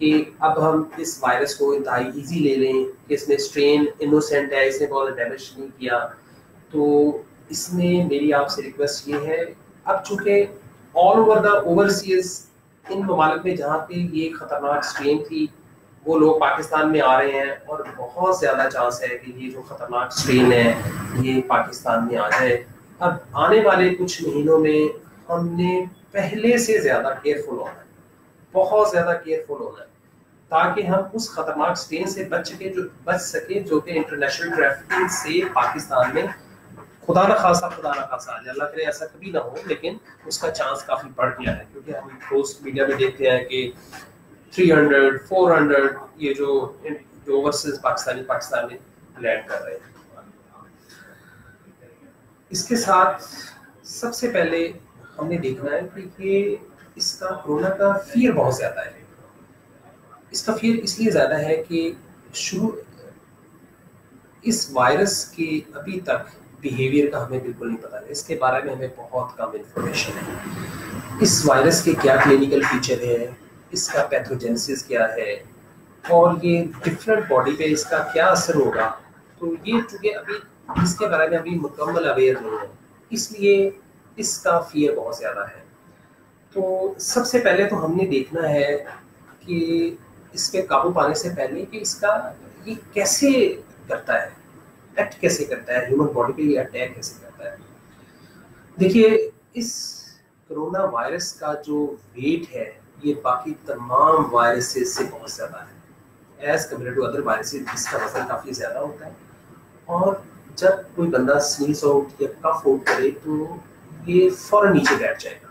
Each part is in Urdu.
کہ اب ہم اس وائرس کو انتہائی ایزی لے لیں کہ اس میں اسٹرین انوسینٹ ہے, اس نے بہت ڈیمیج نہیں کیا. تو اس میں میری آپ سے ریکویسٹ یہ ہے, اب چونکہ آل اوور دا اوورسیز ان ممالک میں جہاں پہ یہ خطرناک اسٹرین تھی وہ لوگ پاکستان میں آ رہے ہیں, اور بہت زیادہ چانس ہے کہ یہ جو خطرناک اسٹرین ہے یہ پاکستان میں آ جائے. اب آنے والے کچھ مہینوں میں ہم نے پہلے سے زیادہ کیئرفل ہونا ہے, بہت زیادہ کیئرفل ہونا ہے, تاکہ ہم اس خطرناک اسٹرین سے بچ سکیں جو کہ انٹرنیشنل ٹریفکنگ سے پاکستان میں خدا نہ خاصا آ جائے. اللہ کرے ایسا کبھی نہ ہو, لیکن اس کا چانس کافی بڑھ گیا ہے, کیونکہ ہم پوسٹ میڈیا میں دیکھتے ہیں کہ 300 400 یہ جو اوورسیز پاکستان میں لینڈ کر رہے ہیں. اس کے ساتھ سب سے پہلے ہم نے دیکھنا ہے کہ یہ اس کا کورونا کا فیئر بہت زیادہ ہے. اس کا فیئر اس لیے زیادہ ہے کہ اس وائرس کے ابھی تک بیہیویئر کا ہمیں بالکل نہیں پتا ہے, اس کے بارے میں ہمیں بہت کم انفارمیشن ہے. اس وائرس کے کیا کلینکل فیچر ہے, اس کا پیتھوجینسس کیا ہے, اور یہ ڈفرینٹ باڈی پہ اس کا کیا اثر ہوگا, تو یہ چونکہ ابھی اس کے بارے میں ابھی مکمل اویئر نہیں ہے, اس لیے اس کا فیئر بہت زیادہ ہے. تو سب سے پہلے تو ہم نے دیکھنا ہے کہ اس پہ قابو پانے سے پہلے کہ اس کا یہ کیسے کرتا ہے, ایکٹ کیسے کرتا ہے, ہیومن باڈی پہ یہ اٹیک کیسے کرتا ہے. دیکھیے اس کرونا وائرس کا جو ویٹ ہے یہ باقی تمام وائرسز سے بہت زیادہ ہے, as compare to other viruses جس کا وزن کافی زیادہ ہوتا ہے. اور جب کوئی بندہ سنیز آؤٹ یا کف آؤٹ کرے تو یہ فوراً نیچے بیٹھ جائے گا,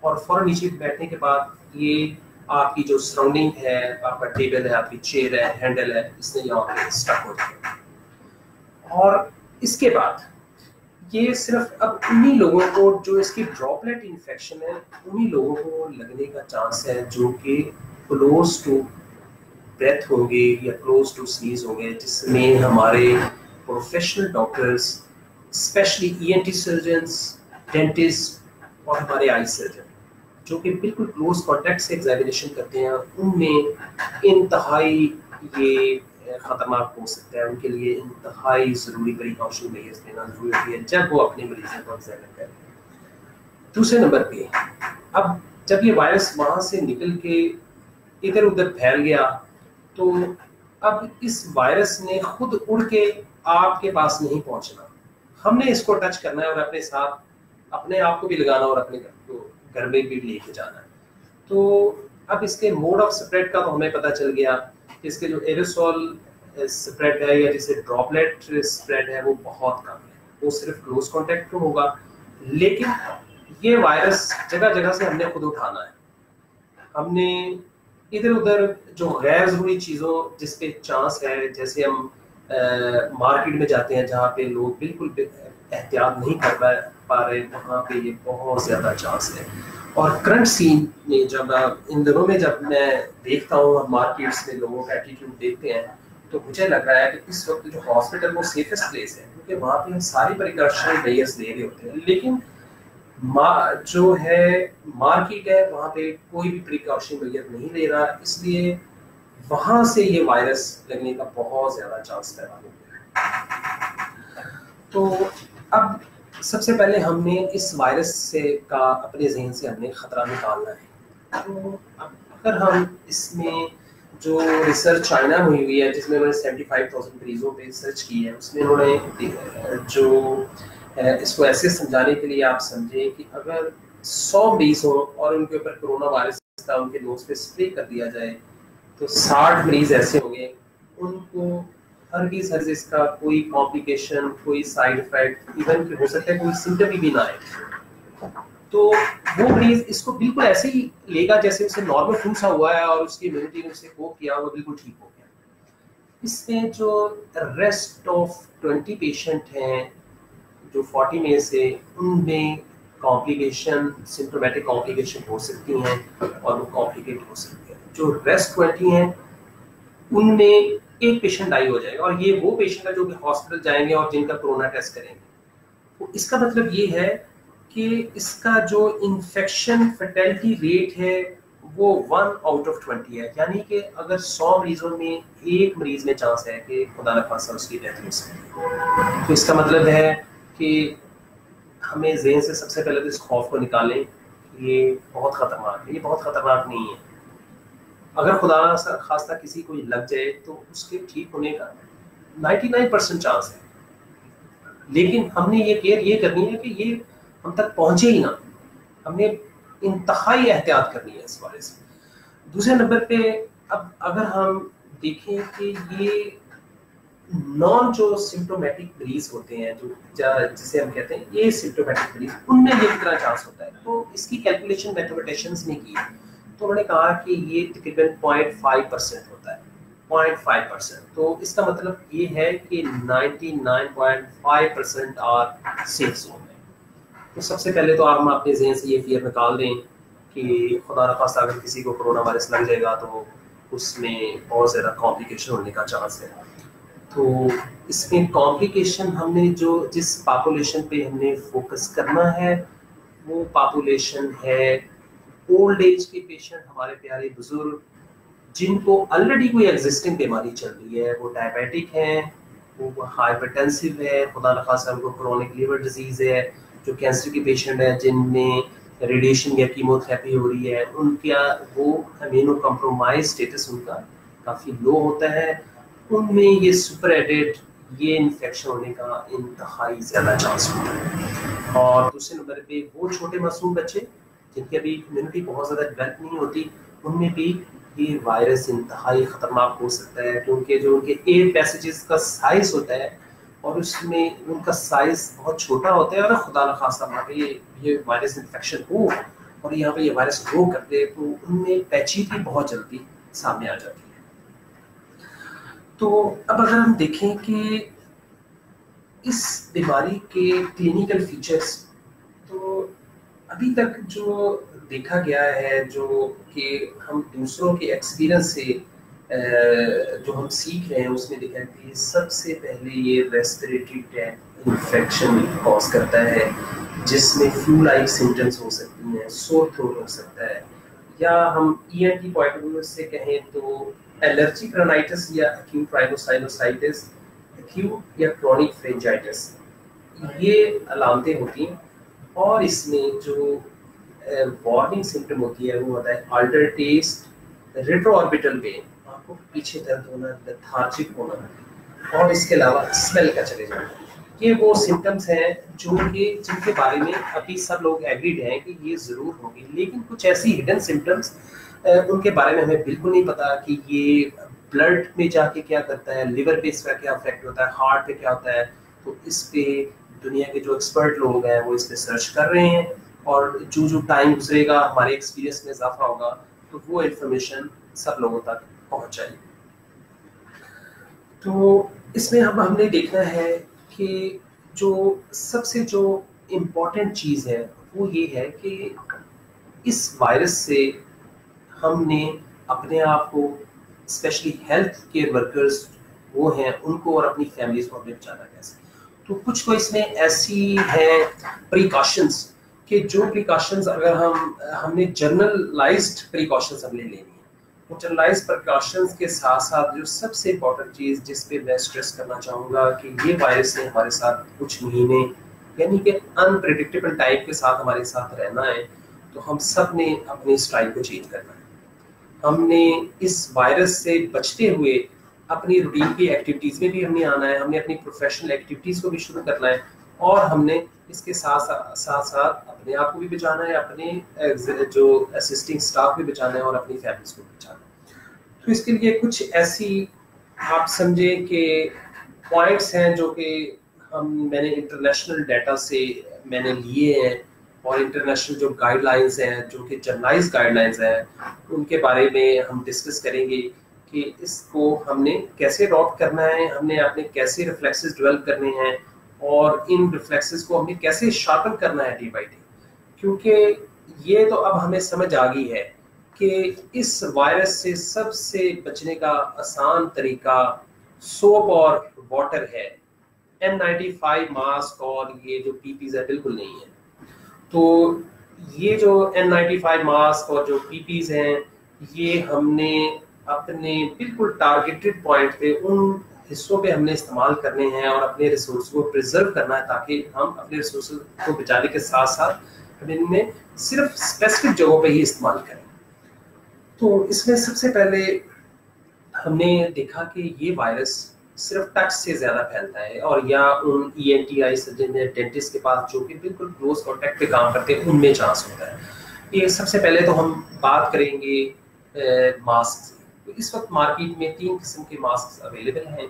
اور فوراً نیچے بیٹھنے کے بعد یہ آپ کی جو سراؤنڈنگ ہے, آپ کا ٹیبل ہے, آپ کی چیئر ہے, ہینڈل ہے, اس نے یہاں پہ اسٹک ہو جائے گا. اور اس کے بعد یہ صرف اب انہی لوگوں کو جو اس کی ڈراپلیٹ انفیکشن ہے انہی لوگوں کو لگنے کا چانس ہے جو کہ کلوز ٹو ڈیتھ ہوں گے یا کلوز ٹو سنیز ہوں گے, جس میں ہمارے professional doctors specially ENT surgeons, dentist اور ہمارے آئی سرجن جو کہ بالکل کلوز کانٹیکٹ سے ایگزامینیشن کرتے ہیں, ان میں انتہائی یہ خطرناک ہو سکتا ہے. ان کے لیے انتہائی ضروری پریکاشن میجرز لینا ضروری ہوتی ہے جب وہ اپنے مریضوں کو ایگزامن کریں. دوسرے نمبر پہ اب جب یہ وائرس وہاں سے نکل کے ادھر ادھر پھیل گیا تو اب اس وائرس نے خود اڑ کے آپ کے پاس نہیں پہنچنا, ہم نے اس کو ٹچ کرنا ہے اور اپنے ساتھ اپنے آپ کو بھی لگانا اور اپنے گھر میں بھی لے کے جانا ہے. تو اب اس کے موڈ آف اسپریڈ کا تو ہمیں پتہ چل گیا کہ اس کے جو ایروسول اسپریڈ ہے یا جسے ڈراپلیٹ اسپریڈ ہے وہ بہت کم ہے, وہ صرف کلوز کانٹیکٹ میں ہوگا. لیکن یہ وائرس جگہ جگہ سے ہم نے خود اٹھانا ہے. ہم نے ادھر ادھر جو غیر ضروری چیزوں جس پہ چانس ہے, جیسے ہم مارکیٹ میں جاتے ہیں جہاں پہ لوگ بالکل احتیاط نہیں کر پا رہے, وہاں پہ یہ بہت زیادہ چانس ہے. اور کرنٹ سین میں جب ان دنوں میں جب میں دیکھتا ہوں مارکیٹس میں لوگوں کا ایٹیٹیوڈ دیکھتے ہیں تو مجھے لگ رہا ہے کہ اس وقت جو ہاسپٹل وہ سیفسٹ پلیس ہے, کیونکہ وہاں پہ ہم ساری پریکاشنل میجرز لے رہے ہوتے ہیں, لیکن جو ہے مارکیٹ ہے وہاں پہ کوئی بھی پریکاشن میجر نہیں لے رہا, اس لیے وہاں سے یہ وائرس لگنے کا بہت زیادہ چانس پیدا ہو گیا. تو اب سب سے پہلے ہم نے اس وائرس سے کا اپنے ذہن سے ہم نے خطرہ نکالنا ہے. تو اگر ہم اس میں جو ریسرچ چائنا میں ہوئی ہے جس میں انہوں نے 75,000 مریضوں پہ ریسرچ کی ہے, اس میں انہوں نے جو اس کو ایسے سمجھانے کے لیے آپ سمجھیں کہ اگر 100 مریض ہوں اور ان کے اوپر کرونا وائرس کا ان کے نوز پہ اسپرے کر دیا جائے تو 60 مریض ایسے ہوں گے ان کو ہرگز اس کا کوئی کمپلیکیشن, کوئی سائیڈ افیکٹ, ایون ہو سکتا ہے کوئی سمٹم بھی نہ آئے. تو وہ مریض اس کو بالکل ایسے ہی لے گا جیسے اسے نارمل فلو سا ہوا ہے اور اس کی امیونٹی نے اسے کوپ کیا, وہ بالکل ٹھیک ہو گیا. اس میں جو ریسٹ آف 20 پیشنٹ ہیں جو 40 میں سے, ان میں کمپلیکیشن سمپٹومیٹک کمپلیکیشن ہو سکتی ہیں اور وہ کمپلیکیٹ ہو سکتی ہیں. جو ریسٹ 20 ہیں ان میں ایک پیشنٹ ڈائی ہو جائے گا, اور یہ وہ پیشنٹ ہے جو کہ ہاسپٹل جائیں گے اور جن کا کرونا ٹیسٹ کریں گے. تو اس کا مطلب یہ ہے کہ اس کا جو انفیکشن فیٹیلٹی ریٹ ہے وہ 1/20 ہے، یعنی کہ اگر 100 مریضوں میں ایک مریض میں چانس ہے کہ خدا نہ خواستہ اس کی ڈیتھ ہو سکے. تو اس کا مطلب ہے کہ ہمیں ذہن سے سب سے پہلے تو اس خوف کو نکالیں. یہ بہت خطرناک ہے، یہ بہت خطرناک نہیں ہے. اگر خدا نہ خواستہ کسی کو لگ جائے تو اس کے ٹھیک ہونے کا 99% چانس ہے، لیکن ہم نے یہ کیئر یہ کرنی ہے کہ یہ ہم تک پہنچے ہی نہ. ہم نے انتہائی احتیاط کرنی ہے اس بارے سے. دوسرے نمبر پہ اب اگر ہم دیکھیں کہ یہ نان جو سمپٹومیٹک مریض ہوتے ہیں، جو جسے ہم کہتے ہیں اے سمپٹومیٹک مریض، ان میں یہ کتنا چانس ہوتا ہے. تو اس کی کیلکولیشن میتھمیٹیشینس نے کی ہے. تو انہوں نے کہا کہ یہ تقریباً 0.5% ہوتا ہے، 0.5%. تو اس کا مطلب یہ ہے کہ 99.5% آر سیف زون ہے. تو سب سے پہلے تو ہم اپنے ذہن سے یہ فیئر نکال دیں کہ خدا نہ خواستہ اگر کسی کو کرونا وائرس لگ جائے گا تو اس میں بہت زیادہ کمپلیکیشن ہونے کا چانس ہے. تو اس میں کمپلیکیشن ہم نے جس پاپولیشن پہ ہم نے فوکس کرنا ہے وہ پاپولیشن ہے اولڈ ایج کے پیشنٹ، ہمارے پیارے بزرگ جن کو آلریڈی کوئی ایگزسٹنگ بیماری چل رہی ہے. وہ ڈائبیٹک ہیں، وہ ہائپرٹینسو ہے، خدا نخواستہ ان کو کرونک لیور ڈیزیز ہے، جو کینسر کے پیشنٹ ہیں جن میں ریڈیشن یا کیمو تھراپی ہو رہی ہے، ان کا وہ امینو کمپرومائز اسٹیٹس ان کا کافی لو ہوتا ہے. ان میں یہ سپر ایڈڈ یہ انفیکشن ہونے کا انتہائی زیادہ چانس ہوتا ہے. اور دوسرے نمبر پہ وہ چھوٹے معصوم بچے جن کی ابھی امیونٹی بہت زیادہ ڈیولپ نہیں ہوتی، ان میں بھی یہ وائرس انتہائی خطرناک ہو سکتا ہے، کیونکہ جو ان کے ایئر پیسیجز کا سائز ہوتا ہے اور اس میں ان کا سائز بہت چھوٹا ہوتا ہے. اور خدا نخواستہ یہ وائرس انفیکشن ہو اور یہاں پہ یہ وائرس گرو کرتے تو ان میں پیچیدگی بہت جلدی سامنے آ جاتی ہے. تو اب اگر ہم دیکھیں کہ اس بیماری کے کلینکل فیچرز، تو ابھی تک جو دیکھا گیا ہے، جو کہ ہم دوسروں کے ایکسپیرئنس سے جو ہم سیکھ رہے ہیں، اس میں دیکھا کہ سب سے پہلے یہ ریسپریٹری ٹریکٹ انفیکشن کاز کرتا ہے، جس میں فلو لائک سمٹمس ہو سکتی ہیں، سور تھروٹ ہو سکتا ہے، یا ہم ENT پوائنٹ آف ویو سے کہیں تو الرجک رنائٹس یا ایکیوٹ رائنوسائنوسائٹس، ایکیوٹ یا کرونک فرینجائٹس، یہ علامتیں ہوتی ہیں. اور اس میں جو وارننگ سمٹم ہوتی ہے وہ ہوتا ہے alter test, retro orbital pain, آپ کو پیچھے درد ہونا، لیتھارجک ہونا، اور اس کے علاوہ اسمیل کا چلے جانا. یہ وہ سمٹمس ہیں جن کے بارے میں ابھی سب لوگ ایگریڈ ہیں کہ یہ ضرور ہوں گی، لیکن کچھ ایسی ہڈن سمٹمس ان کے بارے میں ہمیں بالکل نہیں پتا کہ یہ بلڈ میں جا کے کیا کرتا ہے، لیور پہ اس کا کیا افیکٹ ہوتا ہے، ہارٹ پہ کیا ہوتا ہے. تو اس پہ دنیا کے جو ایکسپرٹ لوگ ہیں وہ اس پہ سرچ کر رہے ہیں، اور جو ٹائم گزرے گا ہمارے ایکسپیرینس میں اضافہ ہوگا تو وہ انفارمیشن سب لوگوں تک پہنچ جائے گی. تو اس میں ہم نے دیکھنا ہے کہ جو سب سے جو امپورٹنٹ چیز ہے وہ یہ ہے کہ اس وائرس سے ہم نے اپنے آپ کو، اسپیشلی ہیلتھ کیئر ورکرز وہ ہیں، ان کو اور اپنی فیملیز کو ہمیں بچانا کیسے. تو کچھ تو اس میں ایسی ہیں پریکاشنز کہ جو پریکاشنز اگر ہم نے جرنلائزڈ پریکاشنز ہم نے لینی ہے. جرنلائز پریکاشنز کے ساتھ ساتھ جو سب سے امپورٹنٹ چیز جس پہ میں اسٹریس کرنا چاہوں گا کہ یہ وائرس نے ہمارے ساتھ کچھ مہینے یعنی کہ انپریڈکٹیبل ٹائپ کے ساتھ ہمارے ساتھ رہنا ہے. تو ہم سب نے اپنی اسٹائل کو چینج کرنا ہے. ہم نے اس وائرس سے بچتے ہوئے اپنی روٹین کی ایکٹیویٹیز میں بھی ہم نے آنا ہے، ہم نے اپنی پروفیشنل ایکٹیویٹیز کو بھی شروع کرنا ہے، اور ہم نے اس کے ساتھ ساتھ اپنے آپ کو بھی بچانا ہے، اپنے جو اسسٹنگ اسٹاف بھی بچانا ہے، اور اپنی فیملیز کو بھی بچانا ہے. تو اس کے لیے کچھ ایسی آپ سمجھیں کہ پوائنٹس ہیں جو کہ میں نے انٹرنیشنل ڈیٹا سے میں نے لیے ہیں، اور انٹرنیشنل جو گائیڈ لائنز ہیں جو کہ جرنلائز گائیڈ لائنز ہیں ان کے بارے میں ہم ڈسکس کریں گے کہ اس کو ہم نے کیسے راٹ کرنا ہے، ہم نے اپنے کیسے ریفلیکسز ڈیولپ کرنے ہیں، اور ان ریفلیکسز کو ہم نے کیسے شارپن کرنا ہے ڈے بائی ڈے. کیونکہ یہ تو اب ہمیں سمجھ آ گئی ہے کہ اس وائرس سے سب سے بچنے کا آسان طریقہ سوپ اور واٹر ہے. N95 ماسک اور یہ جو PPs ہے بالکل نہیں ہے. تو یہ جو N95 ماسک اور جو PPs ہیں یہ ہم نے اپنے بالکل ٹارگیٹڈ پوائنٹ پہ ان حصوں پہ ہم نے استعمال کرنے ہیں اور اپنے ریسورس کو پریزرو کرنا ہے تاکہ ہم اپنے ریسورس کو بچانے کے ساتھ ساتھ ہم ان میں صرف اسپیسیفک جگہوں پہ ہی استعمال کریں. تو اس میں سب سے پہلے ہم نے دیکھا کہ یہ وائرس صرف ٹچ سے زیادہ پھیلتا ہے اور یا ان ENTI سرجن ڈینٹسٹ کے پاس جو کہ بالکل کلوز کانٹیکٹ پہ کام کرتے ہیں ان میں چانس ہوتا ہے. یہ سب سے پہلے تو ہم بات کریں گے ماسک. اس وقت مارکیٹ میں 3 قسم کے ماسک اویلیبل ہیں.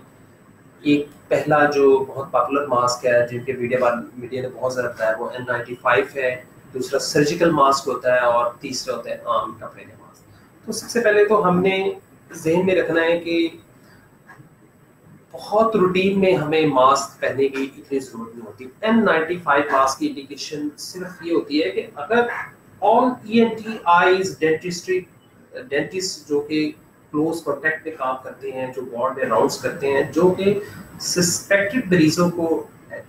ایک پہلا جو بہت پاپولر ماسک ہے جن کے میڈیا نے بہت زیادہ بتایا وہ N95 ہے. دوسرا سرجیکل ماسک ہوتا ہے اور تیسرا ہوتا ہے عام کپڑے کا ماسک. تو سب سے پہلے تو ہم نے ذہن میں رکھنا ہے کہ بہت روٹین میں ہمیں ماسک پہننے کی اتنی ضرورت نہیں ہوتی. N95 ماسک کی انڈیکیشن صرف یہ ہوتی ہے کہ اگر آل ENTIs ڈینٹسٹ جو کہ کلوز کانٹیکٹ پہ کام کرتے ہیں, جو وارڈ میں راؤنڈس کرتے ہیں, جو کہ سسپیکٹڈ مریضوں کو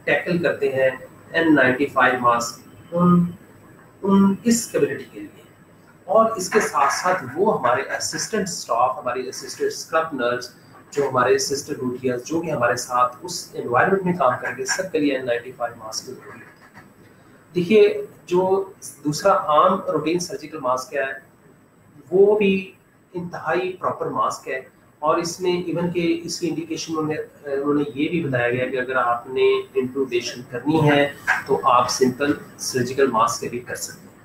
ٹیکل کرتے ہیں, N95 ماسک ان اس کمیونٹی کے لیے. اور اس کے ساتھ ساتھ وہ ہمارے اسسٹنٹ اسٹاف, ہمارے اسسٹنٹ اسکرب نرس, جو ہمارے اسسٹنٹ روٹیاز جو کہ ہمارے ساتھ اس انوائرمنٹ میں کام کریں گے, سب کے لیے N95 ماسک ضروری ہے. دیکھیے جو دوسرا عام روٹین سرجیکل ماسک ہے وہ بھی انتہائی پراپر ماسک ہے, اور اس میں ایون کہ اس کی انڈیکیشن انہوں نے یہ بھی بتایا گیا کہ اگر آپ نے انٹروبیشن کرنی ہے تو آپ سمپل سرجیکل ماسک سے بھی کر سکتے ہیں.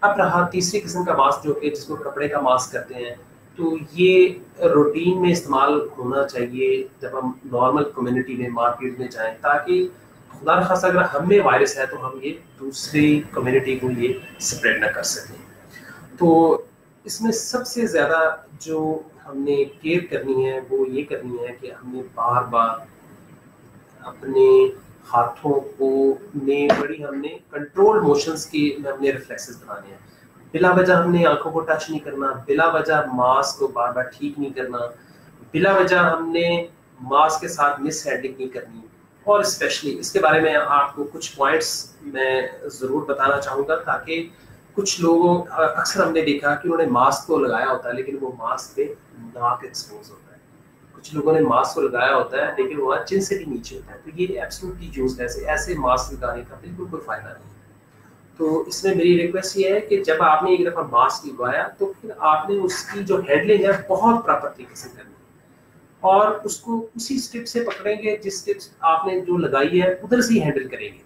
اب رہا تیسری قسم کا ماسک جو کہ جس کو کپڑے کا ماسک کرتے ہیں, تو یہ روٹین میں استعمال ہونا چاہیے جب ہم نارمل کمیونٹی میں مارکیٹ میں جائیں, تاکہ خدا نخواستہ اگر ہم میں وائرس ہے تو ہم یہ دوسری کمیونٹی کو یہ اسپریڈ نہ کر سکیں. تو اس میں سب سے زیادہ جو ہم نے کیئر کرنی ہے وہ یہ کرنی ہے کہ ہم نے بار بار اپنے ہاتھوں کو ہم نے کنٹرول موشنز کی ہم نے ریفلیکسز بنانے ہیں. بلا وجہ ہم نے آنکھوں کو ٹچ نہیں کرنا, بلا وجہ ماسک کو بار بار ٹھیک نہیں کرنا, بلا وجہ ہم نے ماسک کے ساتھ مس ہینڈلنگ نہیں کرنی. اور اسپیشلی اس کے بارے میں آپ کو کچھ پوائنٹس میں ضرور بتانا چاہوں گا, تاکہ کچھ لوگوں اکثر ہم نے دیکھا کہ انہوں نے ماسک تو لگایا ہوتا ہے لیکن وہ ماسک پہ ناک ایکسپوز ہوتا ہے. کچھ لوگوں نے ماسک کو لگایا ہوتا ہے لیکن وہ چن سے بھی نیچے ہوتا ہے. تو یہ ایبسولوٹلی یوز ایسے ماسک لگانے کا بالکل کوئی فائدہ نہیں ہے. تو اس میں میری ریکویسٹ یہ ہے کہ جب آپ نے ایک دفعہ ماسک لگوایا تو پھر آپ نے اس کی جو ہینڈلنگ ہے بہت پراپر طریقے سے کرنی ہے, اور اس کو اسی اسٹپ سے پکڑیں گے جس اسٹپ آپ نے جو لگائی ہے ادھر سے ہی ہینڈل کریں گے.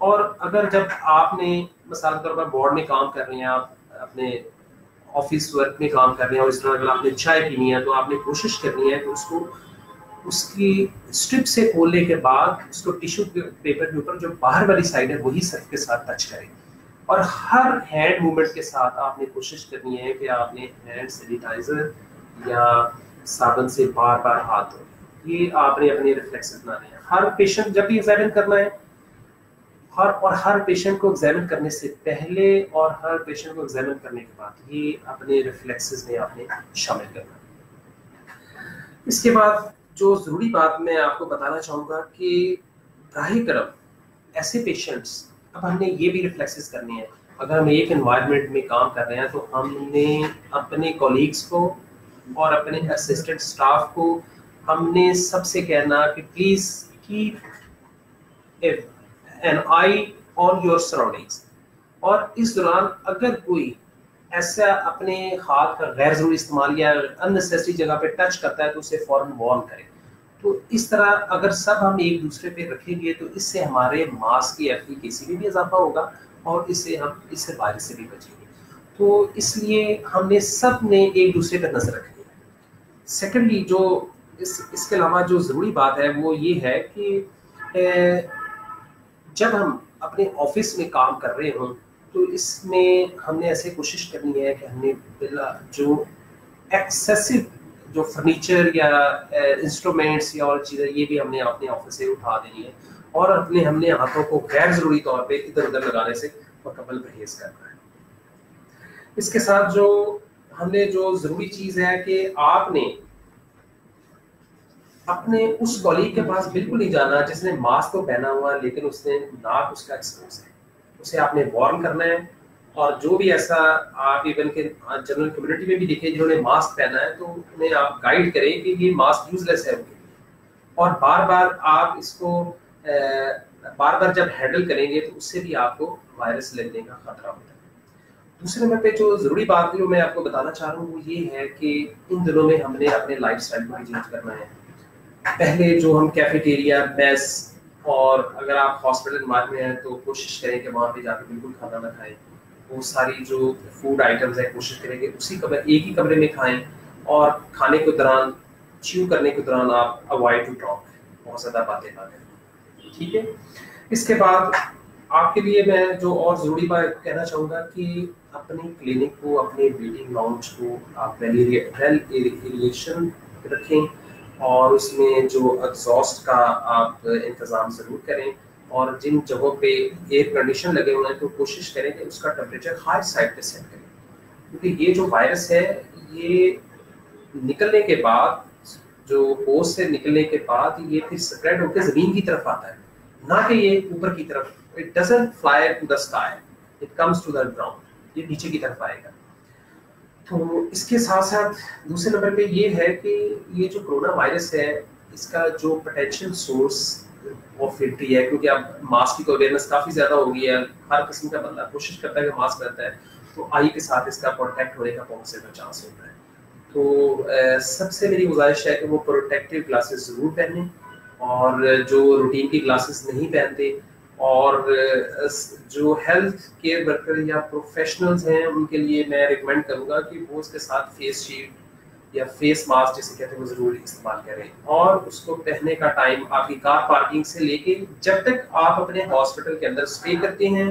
اور اگر جب آپ نے مثال کے طور پر بورڈ میں کام کر رہے ہیں, آپ اپنے آفس ورک میں کام کر رہے ہیں, اور اس طرح اگر آپ نے چائے پینی ہے تو آپ نے کوشش کرنی ہے کہ اس کو اس کی اسٹرپ سے کھولنے کے بعد اس کو ٹیشو پیپر کے اوپر جو باہر والی سائڈ ہے وہی سرف کے ساتھ ٹچ کریں. اور ہر ہینڈ موومنٹ کے ساتھ آپ نے کوشش کرنی ہے کہ آپ نے ہینڈ سینیٹائزر یا صابن سے بار بار ہاتھ دھوئیں. یہ آپ نے اپنے ریفلیکسز بنانے ہیں. ہر پیشنٹ جب بھی ایگزامن کرنا ہے, ہر پیشنٹ کو ایگزامن کرنے سے پہلے اور ہر پیشنٹ کو ایگزامن کرنے کے بعد یہ اپنے ریفلیکسز میں آپ نے شامل کرنا. اس کے بعد جو ضروری بات میں آپ کو بتانا چاہوں گا کہ براہ کرم ایسے پیشنٹس, اب ہم نے یہ بھی ریفلیکسز کرنے ہیں. اگر ہم ایک انوائرمنٹ میں کام کر رہے ہیں تو ہم نے اپنے کولیگس کو اور اپنے اسسٹنٹ اسٹاف کو ہم نے سب سے کہنا کہ please keep an eye on your surroundings. اور اس دوران اگر کوئی ایسا اپنے ہاتھ کا غیر ضروری استعمال یا اننیسیسری جگہ پہ ٹچ کرتا ہے تو اسے فوراً وارن کریں. تو اس طرح اگر سب ہم ایک دوسرے پہ رکھیں گے تو اس سے ہمارے ماسک کی ایفیکیسی میں بھی اضافہ ہوگا اور اس سے وائرس سے بھی بچیں گے. تو اس لیے ہم نے سب نے ایک دوسرے پہ نظر رکھنی ہے. سیکنڈلی جو اس کے علاوہ جو ضروری بات ہے وہ یہ ہے کہ جب ہم اپنے آفس میں کام کر رہے ہوں تو اس میں ہم نے ایسے کوشش کرنی ہے کہ ہم نے جو ایکسیسو جو فرنیچر یا انسٹرومنٹس یا اور چیزیں یہ بھی ہم نے اپنے آفس سے اٹھا دینی ہے, اور ہم نے ہاتھوں کو غیر ضروری طور پہ ادھر ادھر لگانے سے مکمل پرہیز کرنا ہے. اس کے ساتھ جو ہم نے جو ضروری چیز ہے کہ آپ نے اپنے اس کولیگ کے پاس بالکل نہیں جانا جس نے ماسک تو پہنا ہوا لیکن اس نے ناک اس کا ایکسپوز ہے. اسے آپ نے وارن کرنا ہے اور جو بھی ایسا آپ ایون کہ جنرل کمیونٹی میں بھی دیکھیں جنہوں نے ماسک پہنا ہے تو انہیں آپ گائیڈ کریں کہ یہ ماسک یوز لیس ہے ان کے لیے، اور بار بار آپ اس کو بار بار جب ہینڈل کریں گے تو اس سے بھی آپ کو وائرس لگنے کا خطرہ ہوتا ہے۔ دوسرے نمبر پہ جو ضروری بات جو میں آپ کو بتانا چاہ رہا ہوں وہ یہ ہے کہ ان دنوں میں ہم نے اپنے لائف اسٹائل کو بھی چینج کرنا ہے۔ پہلے جو ہم کیفیٹیریا، میس، اور اگر آپ ہاسپٹل انوائرمنٹ میں ہیں تو کوشش کریں کہ وہاں پہ جا کے بالکل کھانا نہ کھائیں، وہ ساری جو فوڈ آئٹمز ہیں کوشش کریں کہ اسی کمرے ایک ہی کمرے میں کھائیں، اور کھانے کے دوران چیو کرنے کے دوران آپ اوائڈ ٹو ٹاک، بہت زیادہ باتیں نہ کریں، ٹھیک ہے۔ اس کے بعد آپ کے لیے میں جو اور ضروری بات کہنا چاہوں گا کہ اپنی کلینک کو، اپنے ویٹنگ لاؤنج کو آپ ویل ایریشن رکھیں، اور اس میں جو ایگزاسٹ کا آپ انتظام ضرور کریں، اور جن جگہوں پہ ایئر کنڈیشن لگے ہوئے ہیں تو کوشش کریں کہ اس کا ٹمپریچر ہائی سائڈ پہ سیٹ کریں، کیونکہ یہ جو وائرس ہے یہ نکلنے کے بعد، جو ہوسٹ سے نکلنے کے بعد یہ پھر اسپریڈ ہو کے زمین کی طرف آتا ہے، نہ کہ یہ اوپر کی طرف۔ It doesn't fly to the sky, it comes to the ground. یہ نیچے کی طرف آئے گا۔ تو اس کے ساتھ ساتھ دوسرے نمبر پہ یہ ہے کہ یہ جو کرونا وائرس ہے اس کا جو پوٹینشیل سورس آف انٹری ہے، کیونکہ اب ماسک کی تو اویئرنیس کافی زیادہ ہو گئی ہے، ہر قسم کا بندہ کوشش کرتا ہے کہ ماسک پہنتا ہے، تو آئی کے ساتھ اس کا پروٹیکٹ ہونے کا بہت زیادہ چانس ہوتا ہے۔ تو سب سے میری گزارش ہے کہ وہ پروٹیکٹیو گلاسز ضرور پہنیں، اور جو روٹین کی گلاسز نہیں پہنتے، اور جو ہیلتھ کیئر ورکر یا پروفیشنلز ہیں ان کے لیے میں ریکمینڈ کروں گا کہ وہ اس کے ساتھ فیس شیلڈ یا فیس ماسک جسے کہتے ہیں وہ ضرور استعمال کریں، اور اس کو پہننے کا ٹائم آپ کی کار پارکنگ سے لے کے جب تک آپ اپنے ہاسپٹل کے اندر اسٹے کرتے ہیں،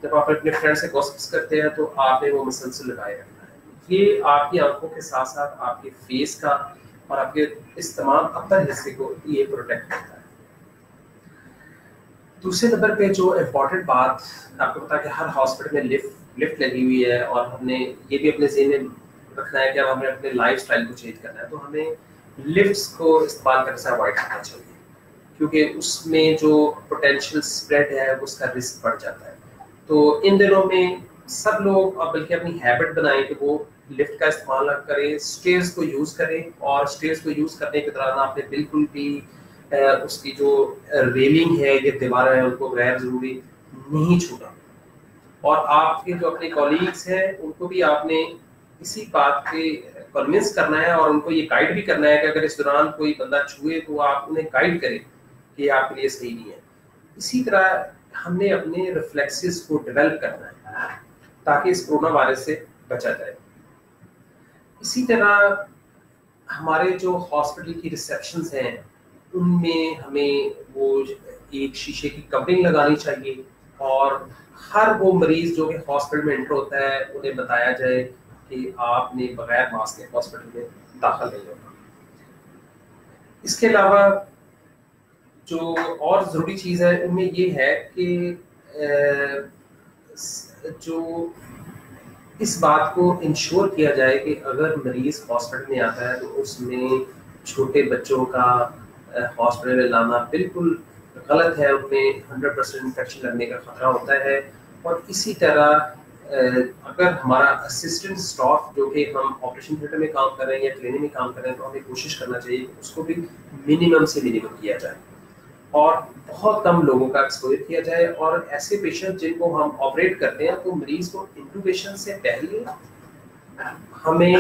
جب آپ اپنے فرینڈ سے گوسپس کرتے ہیں تو آپ نے وہ مسلسل لگائے رکھنا ہے۔ یہ آپ کی آنکھوں کے ساتھ ساتھ آپ کے فیس کا اور آپ کے اس تمام اپر حصے کو یہ پروٹیکٹ کرتا ہے۔ دوسرے نمبر پہ جو امپورٹنٹ بات آپ کو پتا کہ ہر ہاسپٹل میں لفٹ لگی ہوئی ہے، اور ہم نے یہ بھی اپنے ذہن میں رکھنا ہے کہ اب ہمیں اپنے لائف اسٹائل کو چینج کرنا ہے، تو ہمیں لفٹس کو استعمال کرنے سے اوائڈ کرنا چاہیے، کیونکہ اس میں جو پوٹینشیل اسپریڈ ہے اس کا رسک بڑھ جاتا ہے۔ تو ان دنوں میں سب لوگ بلکہ اپنی ہیبٹ بنائیں کہ وہ لفٹ کا استعمال نہ کریں، اسٹیئرس کو یوز کریں، اور اسٹیئرس کو یوز کرنے کے دوران آپ نے بالکل بھی اس کی جو ریلنگ ہے یا دیواریں ہیں ان کو غیر ضروری نہیں چھونا، اور آپ کے جو اپنے کولیگس ہیں ان کو بھی آپ نے اسی بات پہ کنونس کرنا ہے، اور ان کو یہ گائیڈ بھی کرنا ہے کہ اگر اس دوران کوئی بندہ چھوئے تو آپ انہیں گائیڈ کریں کہ یہ آپ کے لیے صحیح نہیں ہے۔ اسی طرح ہم نے اپنے ریفلیکسز کو ڈیولپ کرنا ہے تاکہ اس کرونا وائرس سے بچا جائے۔ اسی طرح ہمارے جو ہاسپٹل کی ریسیپشنز ہیں ان میں ہمیں وہ ایک شیشے کی کورنگ لگانی چاہیے، اور ہر وہ مریض جو کہ ہاسپٹل میں انٹر ہوتا ہے انہیں بتایا جائے کہ آپ نے بغیر ماسک کے ہاسپٹل میں داخل نہیں ہونا۔ اس کے علاوہ جو اور ضروری چیز ہے ان میں یہ ہے کہ جو اس بات کو انشور کیا جائے کہ اگر مریض ہاسپٹل میں آتا ہے تو اس میں چھوٹے بچوں کا ہاسپٹل میں لانا بالکل غلط ہے، ان میں 100% انفیکشن لگنے کا خطرہ ہوتا ہے۔ اور اسی طرح اگر ہمارا اسسٹنٹ اسٹاف جو کہ ہم آپریشن تھیٹر میں کام کر رہے ہیں یا کلینک میں کام کر رہے ہیں تو ہمیں کوشش کرنا چاہیے کہ اس کو بھی منیمم سے منیمم کیا جائے، اور بہت کم لوگوں کا ایکسپوجر کیا جائے۔ اور ایسے پیشنٹ جن کو ہم آپریٹ کرتے ہیں تو مریض کو انٹوبیشن سے پہلے ہمیں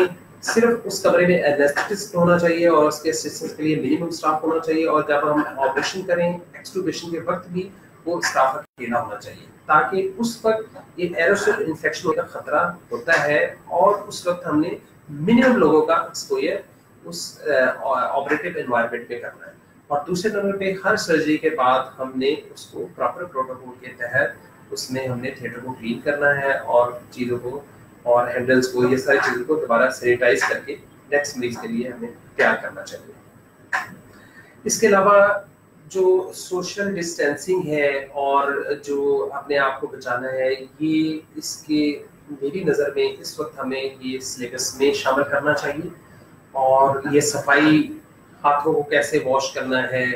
صرف اس کمرے میں اینستھیسسٹ ہونا چاہیے اور اس کے اسسٹنس کے لیے منیمم اسٹاف ہونا چاہیے، اور جب ہم آپریشن کریں ایکسٹوبیشن کے وقت بھی وہ اسٹاف اکیلا ہونا چاہیے، تاکہ اس وقت یہ ایروسول انفیکشن ہونے کا خطرہ ہوتا ہے، اور اس وقت ہم نے منیمم لوگوں کا ایکسپوجر اس آپریٹو انوائرمنٹ میں کرنا ہے۔ اور دوسرے نمبر پہ ہر سرجری کے بعد ہم نے اس کو پراپر پروٹوکول کے تحت اس میں ہم نے تھیٹر کو کلین کرنا ہے، اور چیزوں کو اور ہینڈلز کو، یہ ساری چیزوں کو دوبارہ سینیٹائز کر کے نیکسٹ مریض کے لیے ہمیں تیار کرنا چاہیے۔ اس کے علاوہ جو سوشل ڈسٹینسنگ ہے اور جو اپنے آپ کو بچانا ہے، یہ اس کے میری نظر میں اس وقت ہمیں یہ سلیبس میں شامل کرنا چاہیے، اور یہ صفائی، ہاتھوں کو کیسے واش کرنا ہے،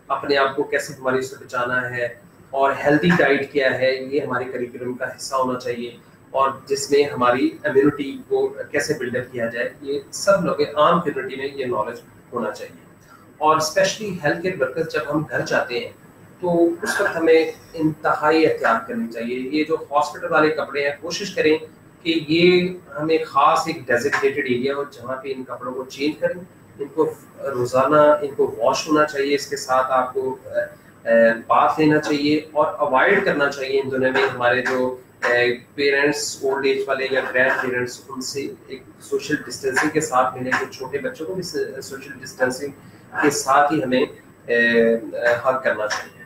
اپنے آپ کو کیسے بیماریوں سے بچانا ہے، اور ہیلدی ڈائٹ کیا ہے، یہ ہمارے کریکولم کا حصہ ہونا چاہیے۔ اور جس میں ہماری امیونٹی کو کیسے بلڈ اپ کیا جائے، یہ سب لوگ عام کمیونٹی میں یہ نالج ہونا چاہیے. اور اسپیشلی ہیلتھ کیئر ورکر جب ہم گھر جاتے ہیں تو اس وقت ہمیں انتہائی احتیاط کرنی چاہیے. یہ جو ہاسپٹل والے کپڑے ہیں کوشش کریں کہ یہ ہمیں خاص ایک ڈیزگنیٹڈ ایریا ہو جہاں پہ ان کپڑوں کو چینج کریں. ان کو روزانہ ان کو واش ہونا چاہیے، اس کے ساتھ آپ کو باتھ لینا چاہیے اور اوائڈ کرنا چاہیے ان دنوں میں ہمارے جو پیرنٹس اولڈ ایج والے یا گرینڈ پیرنٹس ان سے ایک سوشل ڈسٹینسنگ کے ساتھ ملیں گے. چھوٹے بچوں کو بھی سوشل ڈسٹینسنگ کے ساتھ ہی ہمیں حل کرنا چاہیے.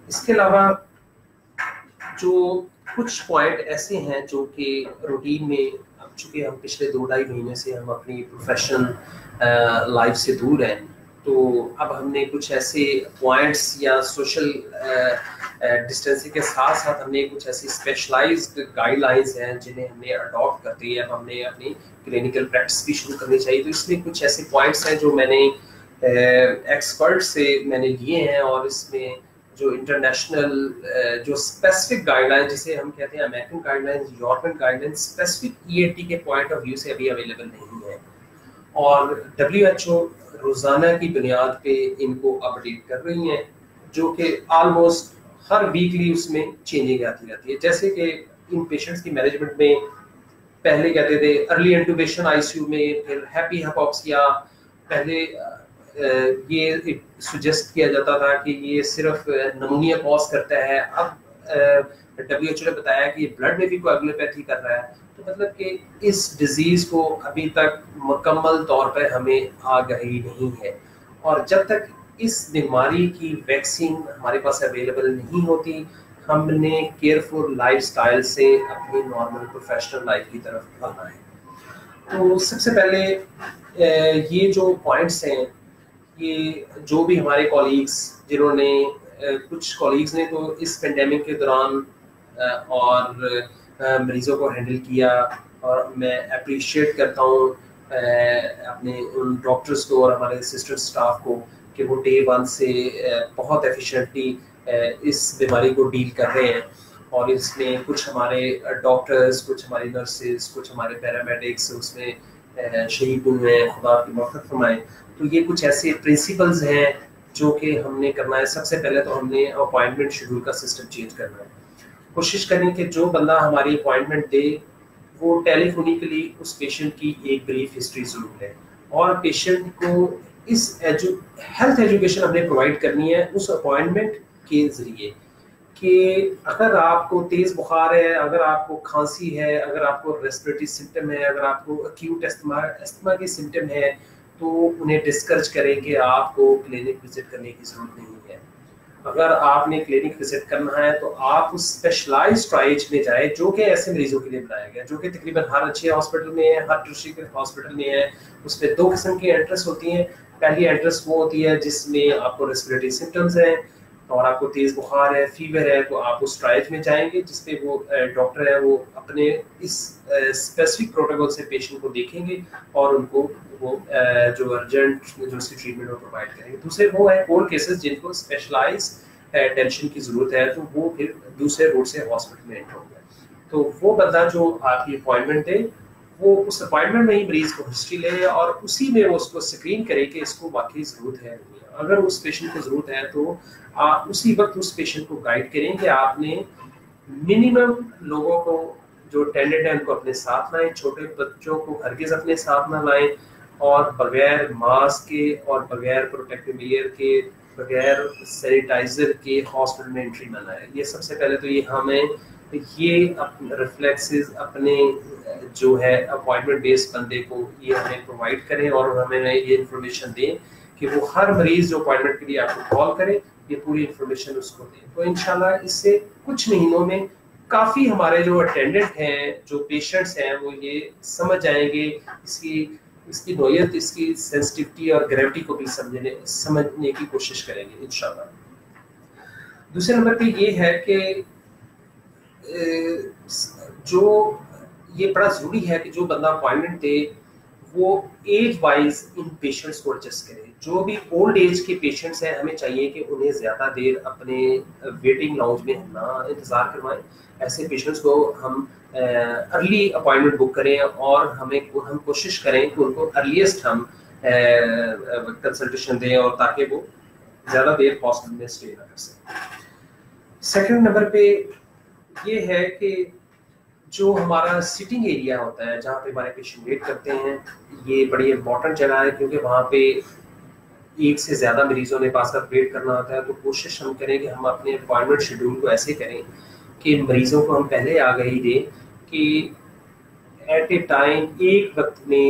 اس کے علاوہ جو کچھ پوائنٹ ایسے ہیں جو کہ روٹین میں، اب چونکہ ہم پچھلے 2-2.5 مہینے سے ہم اپنی پروفیشنل لائف سے دور ہیں، تو اب ہم نے کچھ ایسے پوائنٹس یا سوشل ڈسٹینسنگ کے ساتھ ساتھ ہم نے کچھ ایسی اسپیشلائزڈ گائیڈ لائنس ہیں جنہیں ہم نے اڈاپٹ کرتی ہے. اب ہم نے اپنی کلینکل پریکٹس بھی شروع کرنی چاہیے. تو اس میں کچھ ایسے پوائنٹس ہیں جو میں نے ایکسپرٹ سے میں نے لیے ہیں، اور اس میں جو انٹرنیشنل جو اسپیسیفک گائیڈ لائن جسے ہم کہتے ہیں American guide lines, European guide lines, specific ENT کے پوائنٹ آف ویو سے ابھی اویلیبل نہیں ہے. اور WHO روزانہ کی بنیاد پہ ان کو اپڈیٹ کر رہی ہیں، جو کہ آلموسٹ ہر ویکلی اس میں چینجنگ آتی رہتی ہے. جیسے کہ ان پیشنٹس کی مینجمنٹ میں پہلے کہتے تھے ارلی انٹوبیشن ICU میں، پھر ہیپی ہپوکسیا. پہلے یہ سجیسٹ کیا جاتا تھا کہ یہ صرف نمونیا کاز کرتا ہے. اب WHO نے بتایا کہ یہ بلڈ میں بھی کوگولیپیتھی کر رہا ہے. تو مطلب کہ اس ڈیزیز کو ابھی تک مکمل طور پہ ہمیں آگاہی نہیں ہے، اور جب تک اس بیماری کی ویکسین ہمارے پاس اویلیبل نہیں ہوتی، ہم نے کیئرفل لائف سٹائل سے اپنی نارمل پروفیشنل لائف کی طرف بڑھنا ہے. تو سب سے پہلے یہ جو پوائنٹس ہیں، یہ جو بھی ہمارے کولیگس جنہوں نے کچھ کولیگس نے تو اس پینڈیمک کے دوران اور مریضوں کو ہینڈل کیا، اور میں اپریشیٹ کرتا ہوں اپنے ان ڈاکٹرس کو اور ہمارے اسسٹنٹ اسٹاف کو کہ وہ ڈے 1 سے بہت ایفیشینٹلی اس بیماری کو ڈیل کر رہے ہیں. اور اس میں کچھ ہمارے ڈاکٹرز، کچھ ہماری نرسز، کچھ ہمارے پیرامیڈکس اس میں شہید ہوئے ہیں، خدا کی مغفرت فرمائے. تو یہ کچھ ایسے پرنسپلز ہیں جو کہ ہم نے کرنا ہے. سب سے پہلے تو ہم نے اپوائنٹمنٹ شیڈول کا سسٹم چینج کرنا ہے. کوشش کریں کہ جو بندہ ہماری اپوائنٹمنٹ دے وہ ٹیلی فونیکلی اس پیشنٹ کی ایک بریف ہسٹری ضرور لے، اور پیشنٹ کو اس ہیلتھ ایجوکیشن ہم نے پرووائڈ کرنی ہے اس اپوائنٹمنٹ کے ذریعے کہ اگر آپ کو تیز بخار ہے، اگر آپ کو کھانسی ہے، اگر آپ کو ریسپریٹری سمٹم ہے، اگر آپ کو ایکیوٹ استھما کے سمٹم ہے، تو انہیں ڈسکرج کریں کہ آپ کو کلینک وزٹ کرنے کی ضرورت نہیں ہے. اگر آپ نے کلینک وزٹ کرنا ہے تو آپ اس اسپیشلائزڈ ٹرائج میں جائیں جو کہ ایسے مریضوں کے لیے بنایا گیا، جو کہ تقریباً ہر اچھے ہاسپٹل میں ہے، ہر ٹرشری ہاسپٹل میں ہے. اس میں 2 قسم کی انٹرس ہوتی ہیں. پہلی انٹرس وہ ہوتی ہے جس میں آپ کو ریسپریٹری سمٹمز ہیں اور آپ کو تیز بخار ہے، فیور ہے، تو آپ اس ٹرائج میں جائیں گے جس پہ وہ ڈاکٹر ہے وہ اپنے اس اسپیسیفک پروٹوکول سے پیشنٹ کو دیکھیں گے اور ان کو وہ جو ارجنٹ جو اس کی ٹریٹمنٹ وہ پرووائڈ کریں گے. دوسرے وہ ہیں کور کیسز جن کو اسپیشلائز ٹینشن کی ضرورت ہے، تو وہ پھر دوسرے روٹ سے ہاسپٹل میں انٹر ہو گئے. تو وہ بندہ جو آپ کی اپوائنٹمنٹ دے وہ اس اپوائنٹمنٹ میں ہی مریض کو ہسٹری لے اور اسی میں وہ اس کو اسکرین کرے کہ اس کو واقعی ضرورت ہے. اگر اس پیشنٹ کو ضرورت ہے تو آپ اسی وقت اس پیشنٹ کو گائیڈ کریں کہ آپ نے منیمم لوگوں کو جو اٹینڈنٹ ہیں ان کو اپنے ساتھ لائیں، چھوٹے بچوں کو ہرگز اپنے ساتھ نہ لائیں، اور بغیر ماسک کے اور بغیر پروٹیکٹیو ویئر کے، بغیر سینیٹائزر کے ہاسپٹل میں انٹری نہ لائیں. یہ سب سے پہلے تو یہ ہمیں یہ ریفلیکسز اپنے جو ہے اپوائنٹمنٹ بیس بندے کو یہ ہمیں پرووائڈ کریں، اور ہمیں یہ انفارمیشن دیں کہ وہ ہر مریض جو اپوائنٹمنٹ کے لیے آپ کو کال کرے یہ پوری انفارمیشن اس کو دیں. تو انشاءاللہ اس سے کچھ مہینوں میں کافی ہمارے جو اٹینڈنٹ ہیں، جو پیشنٹس ہیں، وہ یہ سمجھ جائیں گے، اس کی نوعیت، اس کی سینسٹیوٹی اور گریوٹی کو بھی سمجھنے کی کوشش کریں گے انشاءاللہ. دوسرے نمبر پہ یہ ہے کہ جو یہ بڑا ضروری ہے کہ جو بندہ اپوائنٹمنٹ دے وہ ایج وائز ان پیشنٹس کو ایڈجسٹ کرے. جو بھی اولڈ ایج کے پیشنٹس ہیں ہمیں چاہیے کہ انہیں زیادہ دیر اپنے ویٹنگ لاؤنج میں نہ انتظار کروائیں. ایسے پیشنٹس کو ہم ارلی اپوائنٹمنٹ بک کریں اور ہم کوشش کریں کہ ان کو ارلیسٹ ہم کنسلٹیشن دیں اور تاکہ وہ زیادہ دیر ہاسپٹل میں اسٹے نہ کر سکیں. سیکنڈ نمبر پہ یہ ہے کہ جو ہمارا سٹنگ ایریا ہوتا ہے جہاں پہ ہمارے پیشنٹ ویٹ کرتے ہیں, یہ بڑی امپورٹنٹ جگہ ہے کیونکہ وہاں پہ ایک سے زیادہ مریضوں نے پاس کر ویٹ کرنا ہوتا ہے. تو کوشش ہم کریں کہ ہم اپنے اپوائنٹمنٹ شیڈول کو ایسے کریں کہ مریضوں کو ہم پہلے آگاہی دیں کہ ایٹ اے ٹائم ایک وقت میں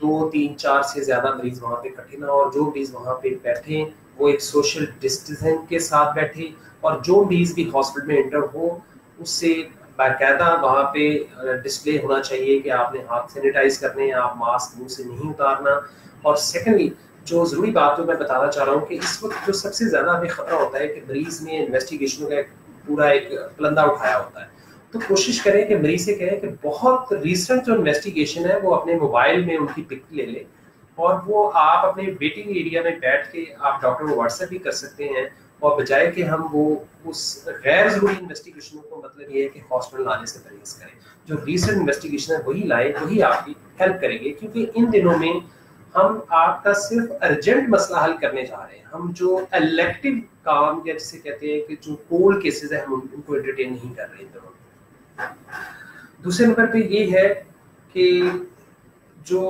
2 3 4 سے زیادہ مریض وہاں پہ اکٹھے نہ, اور جو مریض وہاں پہ بیٹھیں وہ ایک سوشل ڈسٹینسنگ کے ساتھ بیٹھے, اور جو مریض بھی ہاسپٹل میں انٹر ہو اس سے باقاعدہ وہاں پہ ڈسپلے ہونا چاہیے کہ آپ نے ہاتھ سینیٹائز کرنے ہیں, آپ ماسک منہ سے نہیں اتارنا. اور سیکنڈلی جو ضروری بات جو میں بتانا چاہ رہا ہوں کہ اس وقت جو سب سے زیادہ ہمیں خطرہ ہوتا ہے کہ مریض نے انویسٹیگیشنوں کا پورا ایک پلندہ اٹھایا ہوتا ہے. تو کوشش کریں کہ مریض سے کہیں کہ بہت ریسنٹ جو انویسٹیگیشن ہے وہ اپنے موبائل میں ان کی پک لے لیں, اور وہ آپ اپنے ویٹنگ ایریا میں بیٹھ کے آپ ڈاکٹر کو واٹس ایپ بھی کر سکتے ہیں, اور بجائے کہ ہم وہ اس غیر ضروری انویسٹیگیشنوں کو مطلب یہ ہے کہ ہاسپٹل لانے سے پرہیز کریں. جو ریسنٹ انویسٹیگیشن ہے وہی لائیں, وہی آپ کی ہیلپ کریں گے, کیونکہ ان دنوں میں ہم آپ کا صرف ارجنٹ مسئلہ حل کرنے جا رہے ہیں. ہم جو الیکٹو کام یا جسے کہتے ہیں کہ جو کولڈ کیسز ہیں ہم ان کو انٹرٹین نہیں کر رہے ان دنوں میں. دوسرے نمبر پہ یہ ہے کہ جو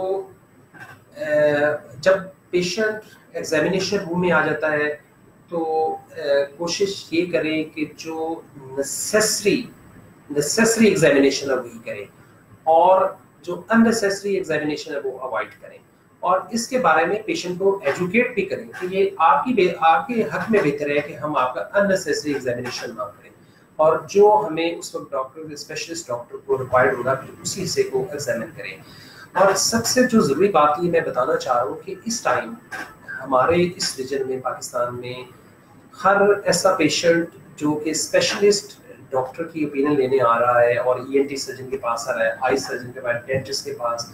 جب پیشنٹ ایگزامینیشن روم میں آ جاتا ہے تو کوشش یہ کریں کہ جو نیسیسری ایگزامینیشن ہے وہی کریں, اور جو ان نیسیسری ایگزامینیشن ہے وہ اوائڈ کریں, اور اس کے بارے میں پیشنٹ کو ایجوکیٹ بھی کریں کہ یہ آپ کے حق میں بہتر ہے کہ ہم آپ کا ان نیسیسری ایگزامینیشن نہ کریں, اور جو ہمیں اس وقت ڈاکٹر اسپیشلسٹ ڈاکٹر کو ریکوائرڈ ہوگا پھر اسی حصے کو ایگزامن کریں. اور سب سے جو ضروری بات یہ میں بتانا چاہ رہا ہوں کہ اس ٹائم ہمارے اس ریجن میں پاکستان میں ہر ایسا پیشنٹ جو کہ اسپیشلسٹ ڈاکٹر کی اوپینین لینے آ رہا ہے, اور ای این ٹی سرجن کے پاس آ رہا ہے, آئی سرجن کے پاس, ڈینٹسٹ کے پاس,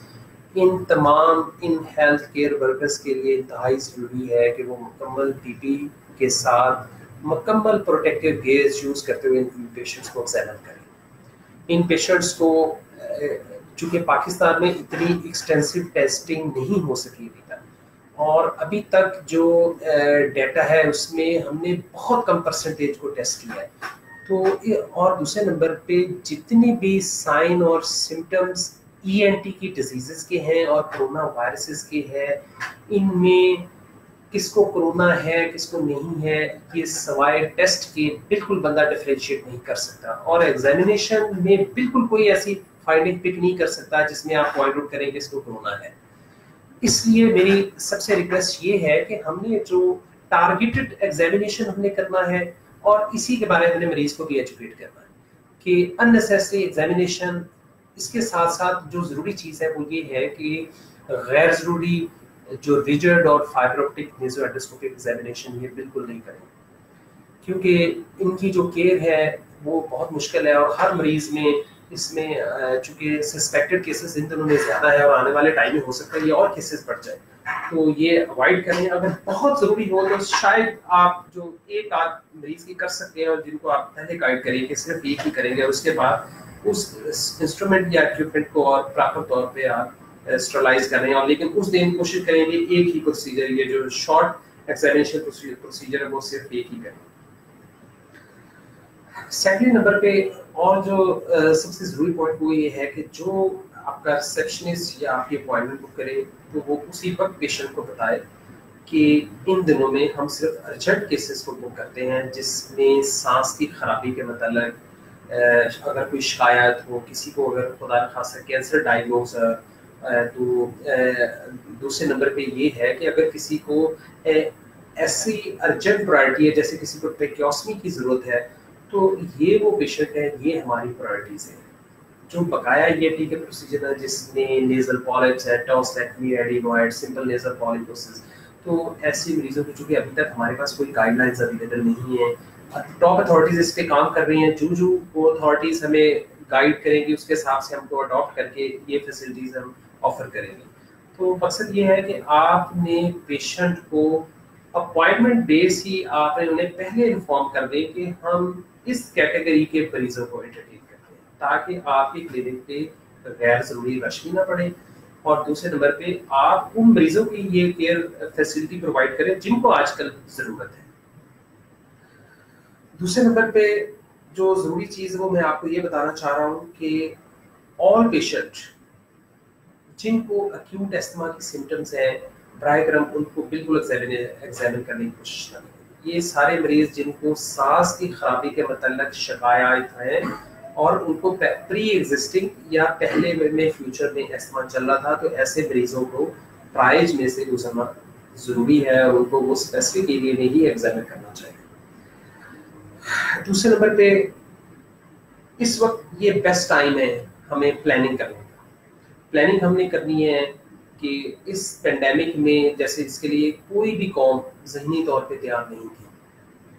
ان تمام ان ہیلتھ کیئر ورکرز کے لیے انتہائی ضروری ہے کہ وہ مکمل پی پی کے ساتھ مکمل پروٹیکٹیو گیئرز یوز کرتے ہوئے ان پیشنٹس کو ایگزامن کریں. ان پیشنٹس کو چونکہ پاکستان میں اتنی ایکسٹینسو ٹیسٹنگ نہیں ہو سکی ابھی تک, اور ابھی تک جو ڈیٹا ہے اس میں ہم نے بہت کم پرسنٹیج کو ٹیسٹ کیا ہے. تو اور دوسرے نمبر پہ جتنی بھی سائن اور سمٹمز ای این ٹی کی ڈیزیزز کے ہیں اور کرونا وائرسز کے ہیں, ان میں کس کو کرونا ہے کس کو نہیں ہے یہ سوائے ٹیسٹ کے بالکل بندہ ڈیفرینشیٹ نہیں کر سکتا, اور ایگزامینیشن میں بالکل کوئی ایسی فائنڈنگ پک نہیں کر سکتا جس میں آپ پوائنٹ آؤٹ کریں کہ اس کو کرونا ہے. اس لیے میری سب سے ریکویسٹ یہ ہے کہ ہم نے جو ٹارگیٹڈ ایگزامینیشن ہم نے کرنا ہے, اور اسی کے بارے میں ہم نے مریض کو بھی ایجوکیٹ کرنا ہے کہ ان نیسیسری ایگزامینیشن. اس کے ساتھ ساتھ جو ضروری چیز ہے وہ یہ ہے کہ غیر ضروری جو ریجڈ اور فائبر آپٹک نیزو اینڈوسکوپک ایگزامینیشن یہ بالکل نہیں کریں, کیونکہ ان کی جو کیئر ہے وہ بہت مشکل ہے, اور ہر مریض میں اس میں چونکہ سسپیکٹڈ کیسز ان دنوں میں زیادہ ہے اور آنے والے ٹائم میں ہو سکتا ہے یہ اور کیسز بڑھ جائے, تو یہ اوائڈ کریں. اگر بہت ضروری ہو تو شاید آپ جو ایک آدھ مریض کی کر سکتے ہیں اور جن کو آپ پہلے گائیڈ کریں کہ صرف ایک ہی کریں گے, اور اس کے بعد اس انسٹرومنٹ یا اکوپمنٹ کو اور پراپر طور پہ آپ اسٹرلائز کریں, اور لیکن اس دن کوشش کریں گے ایک ہی پروسیجر, یہ جو شارٹ ایگزامینیشن پروسیجر ہے وہ صرف ایک ہی کریں. سیکنڈ نمبر پہ اور جو سب سے ضروری پوائنٹ وہ یہ ہے کہ جو آپ کا ریسیپشنسٹ یا آپ کی اپوائنٹمنٹ بک کرے تو وہ اسی وقت پیشنٹ کو بتائے کہ ان دنوں میں ہم صرف ارجنٹ کیسز کو بک کرتے ہیں جس میں سانس کی خرابی کے متعلق اگر کوئی شکایت ہو, کسی کو اگر خدا نخواستہ کینسر ڈائگنوز ہے, تو دوسرے نمبر پہ یہ ہے کہ اگر کسی کو ایسی ارجنٹ پرائرٹی ہے جیسے کسی کو ٹریکیوسمی کی ضرورت ہے تو یہ وہ پیشنٹ ہے, یہ ہماری پرائرٹیز ہیں. جو بقایا یہ ٹی کے پروسیجر ہے جس میں نیزل پالپس ہے, ٹاسٹیکٹمی, ایڈینوائڈ, سمپل نیزل پالیپوسس, تو ایسے مریضوں کو چونکہ ابھی تک ہمارے پاس کوئی گائیڈ لائنز اویلیبل نہیں ہیں, ٹاپ اتھارٹیز اس پہ کام کر رہی ہیں, جو وہ اتھارٹیز ہمیں گائیڈ کریں گی اس کے حساب سے ہم کو اڈاپٹ کر کے یہ فیسلٹیز ہم آفر کریں گے. تو مقصد یہ ہے کہ آپ نے پیشنٹ کو اپوائنٹمنٹ بیس ہی آپ نے انہیں پہلے انفارم کر دیں کہ ہم اس کیٹیگری کے مریضوں کو انٹرٹین کرتے ہیں، تاکہ آپ کی کلینک پہ غیر ضروری رش بھی نہ پڑے، اور دوسرے نمبر پہ آپ ان مریضوں کی یہ کیئر فیسلٹی پرووائڈ کریں جن کو آج کل ضرورت ہے۔ دوسرے نمبر پہ جو ضروری چیز ہے وہ میں آپ کو یہ بتانا چاہ رہا ہوں کہ آل پیشنٹ جن کو اکیوٹ استھما کی سمٹمز ہیں، براہ کرم ان کو بالکل ایگزامن کرنے کی کوشش کریں۔ یہ سارے مریض جن کو سانس کی خرابی کے متعلق شکایات ہیں اور ان کو پری ایگزسٹنگ یا پہلے میں فیوچر میں استھما چل رہا تھا، تو ایسے مریضوں کو ٹرائلز میں سے گزرنا ضروری ہے اور ان کو وہ اسپیسیفک ایریا میں ہی ایگزامن کرنا چاہیے۔ دوسرے نمبر پہ اس وقت یہ بیسٹ ٹائم ہے ہمیں پلاننگ کرنے کا۔ پلاننگ ہم نے کرنی ہے کہ اس پینڈیمک میں جیسے اس کے لیے کوئی بھی قوم ذہنی طور پہ تیار نہیں تھی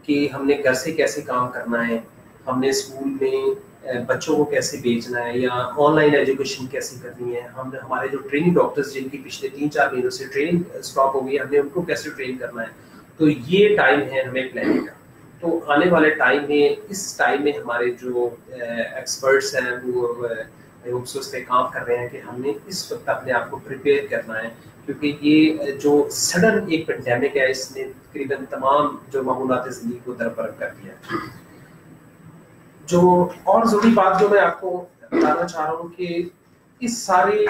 کہ ہم نے گھر سے کیسے کام کرنا ہے، ہم نے اسکول میں بچوں کو کیسے بھیجنا ہے یا آن لائن ایجوکیشن کیسے کرنی ہے، ہم نے ہمارے جو ٹریننگ ڈاکٹرز جن کی پچھلے 3-4 مہینوں سے ٹریننگ اسٹاپ ہو گئی، ہم نے ان کو کیسے ٹرین کرنا ہے۔ تو یہ ٹائم ہے ہمیں پلاننگ کا۔ تو آنے والے ٹائم میں اس ٹائم میں ہمارے جو ایکسپرٹس ہیں وہ اس پہ کام کر رہے ہیں کہ ہم نے اس وقت اپنے آپ کو پریپیئر کرنا ہے، کیونکہ یہ جو سڈن ایک پینڈیمک ہے اس نے تقریباً تمام جو معمولات زندگی کو دربرق کر دیا ہے۔ جو اور ضروری بات جو میں آپ کو بتانا چاہ رہا ہوں کہ اس سارے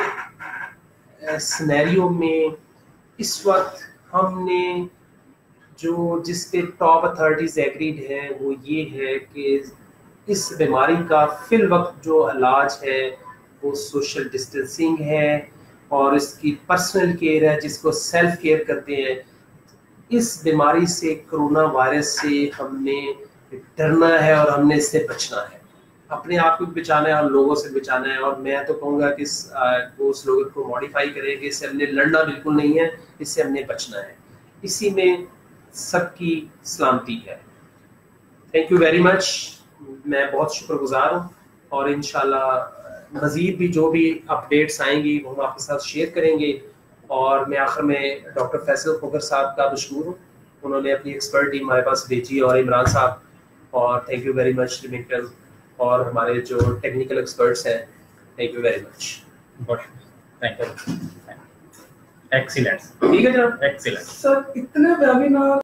سینیریو میں اس وقت ہم نے جس پہ ٹاپ اتھارٹیز ایگریڈ ہیں وہ یہ ہے کہ اس بیماری کا فی الوقت جو علاج ہے وہ سوشل ڈسٹینسنگ ہے اور اس کی پرسنل کیئر ہے جس کو سیلف کیئر کرتے ہیں۔ اس بیماری سے، کرونا وائرس سے ہم نے ڈرنا ہے اور ہم نے اس سے بچنا ہے، اپنے آپ کو بھی بچانا ہے اور لوگوں سے بچانا ہے۔ اور میں تو کہوں گا کہ وہ سلوگن کو ماڈیفائی کریں کہ اس سے ہم نے لڑنا بالکل نہیں ہے، اس سے ہم نے بچنا ہے، اسی میں سب کی سلامتی ہے۔ تھینک یو ویری مچ، میں بہت شکر گزار ہوں، اور انشاءاللہ مزید بھی جو بھی اپڈیٹس آئیں گی وہ ہم آپ کے ساتھ شیئر کریں گے۔ اور میں آخر میں ڈاکٹر فیصل کھوکھر صاحب کا مشکور ہوں، انہوں نے اپنی ایکسپرٹ ٹیم ہمارے پاس بھیجی، اور عمران صاحب، اور تھینک یو ویری مچ ریمنگٹن، اور ہمارے جو ٹیکنیکل ایکسپرٹس ہیں، تھینک یو ویری مچ۔ بہت تھینک یو، ایکسیلنٹ، ٹھیک ہے جناب، ایکسیلنٹ سر اتنے ویبینار